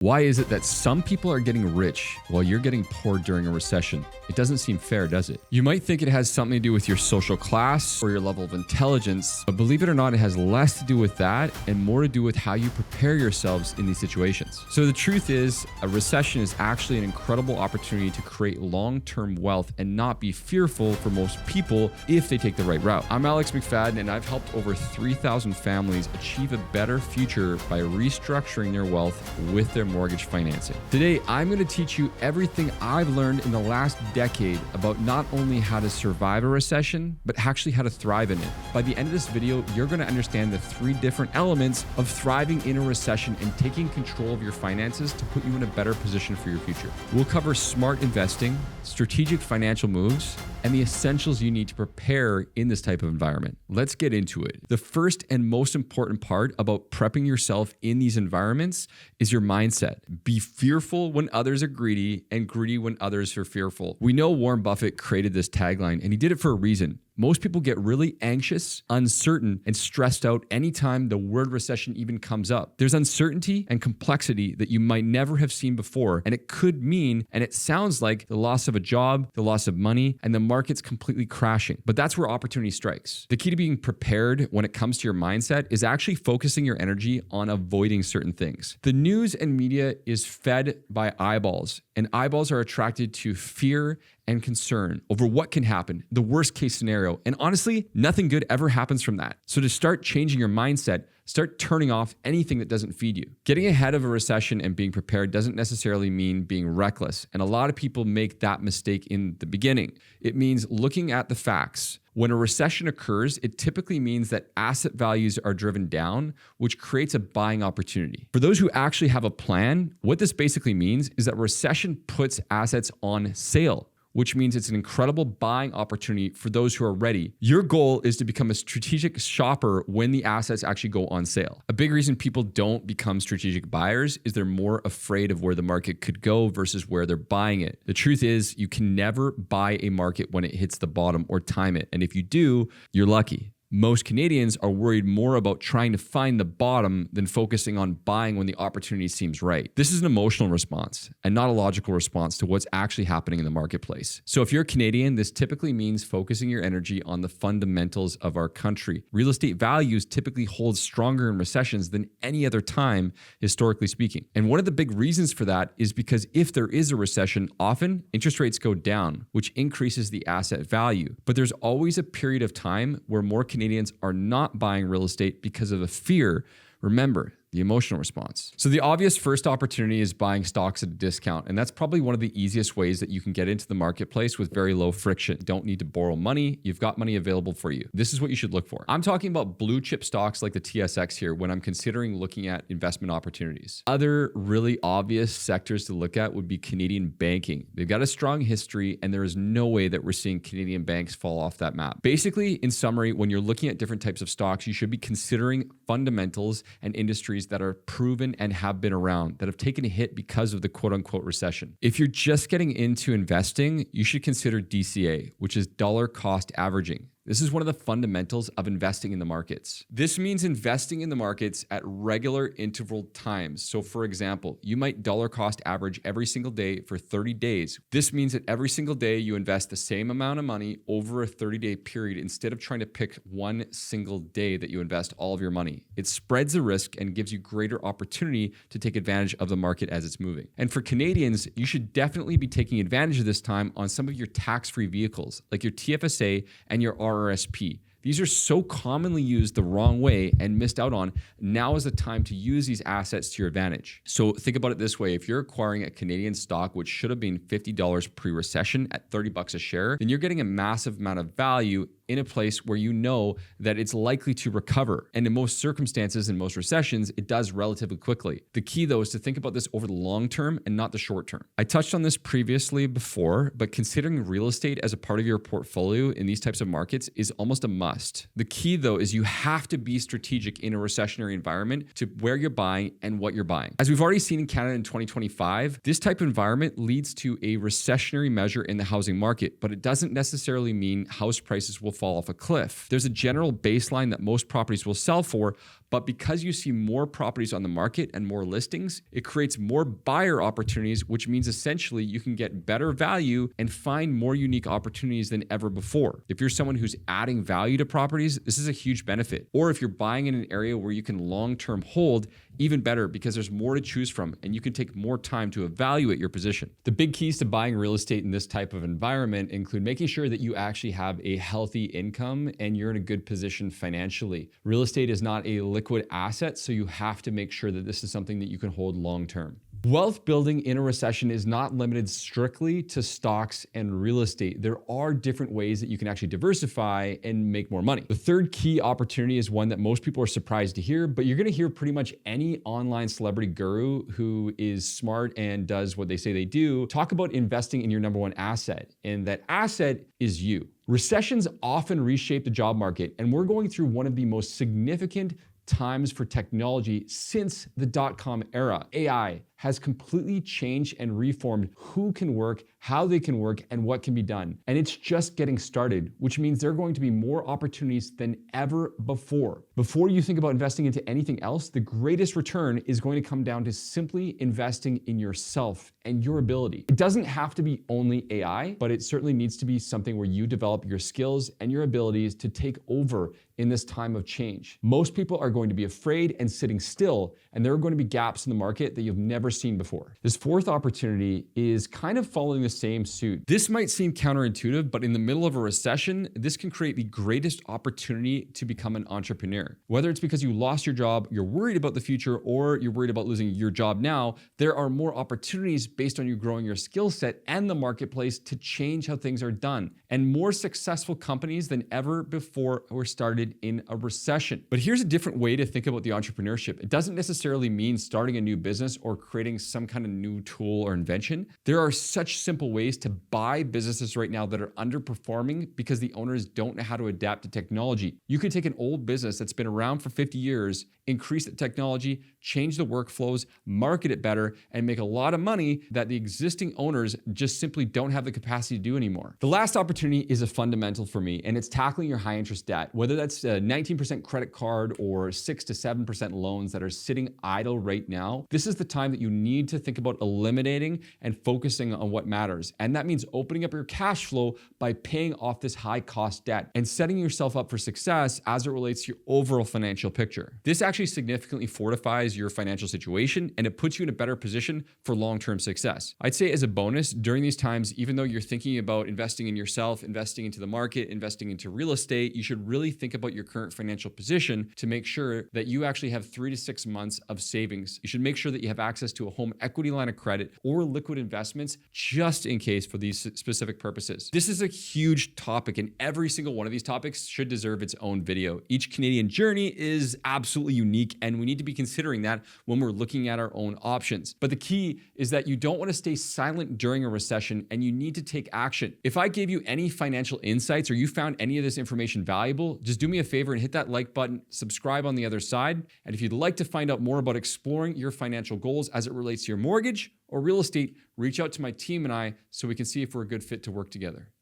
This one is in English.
Why is it that some people are getting rich while you're getting poor during a recession? It doesn't seem fair, does it? You might think it has something to do with your social class or your level of intelligence, but believe it or not, it has less to do with that and more to do with how you prepare yourselves in these situations. So the truth is, a recession is actually an incredible opportunity to create long-term wealth and not be fearful for most people if they take the right route. I'm Alex McFadden, and I've helped over 3,000 families achieve a better future by restructuring their wealth with their mortgage financing. Today, I'm going to teach you everything I've learned in the last decade about not only how to survive a recession, but actually how to thrive in it. By the end of this video, you're going to understand the 3 different elements of thriving in a recession and taking control of your finances to put you in a better position for your future. We'll cover smart investing, strategic financial moves, and the essentials you need to prepare in this type of environment. Let's get into it. The first and most important part about prepping yourself in these environments is your mindset. Be fearful when others are greedy and greedy when others are fearful. We know Warren Buffett created this tagline, and he did it for a reason. Most people get really anxious, uncertain, and stressed out anytime the word recession even comes up. There's uncertainty and complexity that you might never have seen before, and it could mean, and it sounds like, the loss of a job, the loss of money, and the market's completely crashing. But that's where opportunity strikes. The key to being prepared when it comes to your mindset is actually focusing your energy on avoiding certain things. The news and media is fed by eyeballs, and eyeballs are attracted to fear and concern over what can happen, the worst case scenario. And honestly, nothing good ever happens from that. So to start changing your mindset, start turning off anything that doesn't feed you. Getting ahead of a recession and being prepared doesn't necessarily mean being reckless. And a lot of people make that mistake in the beginning. It means looking at the facts. When a recession occurs, it typically means that asset values are driven down, which creates a buying opportunity. For those who actually have a plan, what this basically means is that recession puts assets on sale, which means it's an incredible buying opportunity for those who are ready. Your goal is to become a strategic shopper when the assets actually go on sale. A big reason people don't become strategic buyers is they're more afraid of where the market could go versus where they're buying it. The truth is, you can never buy a market when it hits the bottom or time it. And if you do, you're lucky. Most Canadians are worried more about trying to find the bottom than focusing on buying when the opportunity seems right. This is an emotional response and not a logical response to what's actually happening in the marketplace. So if you're a Canadian, this typically means focusing your energy on the fundamentals of our country. Real estate values typically hold stronger in recessions than any other time, historically speaking. And one of the big reasons for that is because if there is a recession, often interest rates go down, which increases the asset value. But there's always a period of time where more Canadians are not buying real estate because of a fear. Remember, the emotional response. So the obvious first opportunity is buying stocks at a discount. And that's probably one of the easiest ways that you can get into the marketplace with very low friction. You don't need to borrow money. You've got money available for you. This is what you should look for. I'm talking about blue chip stocks like the TSX here when I'm considering looking at investment opportunities. Other really obvious sectors to look at would be Canadian banking. They've got a strong history, and there is no way that we're seeing Canadian banks fall off that map. Basically, in summary, when you're looking at different types of stocks, you should be considering fundamentals and industries that are proven and have been around, that have taken a hit because of the quote unquote recession. If you're just getting into investing, you should consider DCA, which is dollar cost averaging. This is one of the fundamentals of investing in the markets. This means investing in the markets at regular interval times. So for example, you might dollar cost average every single day for 30 days. This means that every single day you invest the same amount of money over a 30-day period instead of trying to pick one single day that you invest all of your money. It spreads the risk and gives you greater opportunity to take advantage of the market as it's moving. And for Canadians, you should definitely be taking advantage of this time on some of your tax-free vehicles, like your TFSA and your RRSP. These are so commonly used the wrong way and missed out on. Now is the time to use these assets to your advantage. So think about it this way. If you're acquiring a Canadian stock, which should have been $50 pre-recession at $30 a share, then you're getting a massive amount of value in a place where you know that it's likely to recover. And in most circumstances, in most recessions, it does relatively quickly. The key though is to think about this over the long term and not the short term. I touched on this previously before, but considering real estate as a part of your portfolio in these types of markets is almost a must. The key though is you have to be strategic in a recessionary environment to where you're buying and what you're buying. As we've already seen in Canada in 2025, this type of environment leads to a recessionary measure in the housing market, but it doesn't necessarily mean house prices will fall off a cliff. There's a general baseline that most properties will sell for, But because you see more properties on the market and more listings, it creates more buyer opportunities, which means essentially you can get better value and find more unique opportunities than ever before. If you're someone who's adding value to properties, this is a huge benefit. Or if you're buying in an area where you can long-term hold, even better, because there's more to choose from and you can take more time to evaluate your position. The big keys to buying real estate in this type of environment include making sure that you actually have a healthy income and you're in a good position financially. Real estate is not a liquid asset, so you have to make sure that this is something that you can hold long-term. Wealth building in a recession is not limited strictly to stocks and real estate. There are different ways that you can actually diversify and make more money. The third key opportunity is one that most people are surprised to hear, but you're gonna hear pretty much any online celebrity guru who is smart and does what they say they do talk about investing in your number one asset, and that asset is you. Recessions often reshape the job market, and we're going through one of the most significant times for technology since the dot-com era. AI has completely changed and reformed who can work, how they can work, and what can be done. And it's just getting started, which means there are going to be more opportunities than ever before. Before you think about investing into anything else, the greatest return is going to come down to simply investing in yourself and your ability. It doesn't have to be only AI, but it certainly needs to be something where you develop your skills and your abilities to take over in this time of change. Most people are going to be afraid and sitting still, and there are going to be gaps in the market that you've never seen before. This fourth opportunity is kind of following the same suit. This might seem counterintuitive, but in the middle of a recession, this can create the greatest opportunity to become an entrepreneur. Whether it's because you lost your job, you're worried about the future, or you're worried about losing your job now, there are more opportunities based on you growing your skill set and the marketplace to change how things are done. And more successful companies than ever before were started in a recession. But here's a different way to think about the entrepreneurship. It doesn't necessarily mean starting a new business or creating some kind of new tool or invention. There are such simple ways to buy businesses right now that are underperforming because the owners don't know how to adapt to technology. You could take an old business that's been around for 50 years, increase the technology, change the workflows, market it better, and make a lot of money that the existing owners just simply don't have the capacity to do anymore. The last opportunity is a fundamental for me, and it's tackling your high interest debt, whether that's a 19% credit card or 6 to 7% loans that are sitting idle right now. This is the time that you need to think about eliminating and focusing on what matters. And that means opening up your cash flow by paying off this high cost debt and setting yourself up for success as it relates to your overall financial picture. This actually significantly fortifies your financial situation, and it puts you in a better position for long-term success. I'd say as a bonus, during these times, even though you're thinking about investing in yourself, investing into the market, investing into real estate, you should really think about your current financial position to make sure that you actually have 3 to 6 months of savings. You should make sure that you have access to a home equity line of credit or liquid investments just in case for these specific purposes. This is a huge topic, and every single one of these topics should deserve its own video. Each Canadian journey is absolutely unique, and we need to be considering that when we're looking at our own options. But the key is that you don't want to stay silent during a recession, and you need to take action. If I gave you any financial insights or you found any of this information valuable, just do me a favor and hit that like button, subscribe on the other side. And if you'd like to find out more about exploring your financial goals as it relates to your mortgage or real estate, reach out to my team and I so we can see if we're a good fit to work together.